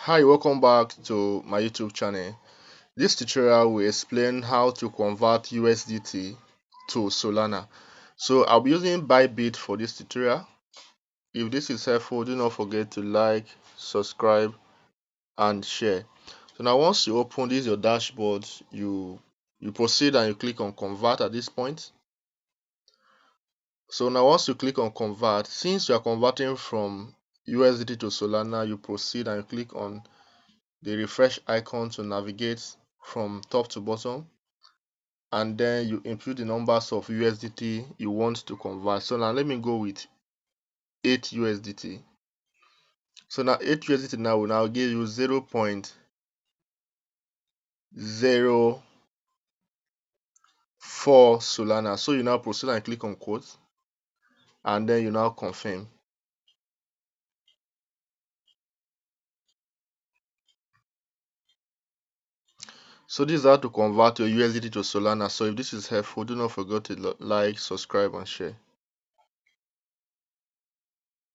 Hi, welcome back to my YouTube channel. This tutorial will explain how to convert USDT to Solana. So I'll be using bybit for this tutorial. If this is helpful, do not forget to like, subscribe and share. So now once you open this your dashboard, you proceed and you click on convert at this point. So now once you click on convert, since you are converting from USDT to Solana, you proceed and you click on the refresh icon to navigate from top to bottom, and then you input the numbers of USDT you want to convert. So now let me go with 8 USDT. So now 8 USDT now will now give you 0.04 Solana. So you now proceed and click on quote, and then you now confirm. So this is how to convert your USDT to Solana. So if this is helpful, do not forget to like, subscribe and share.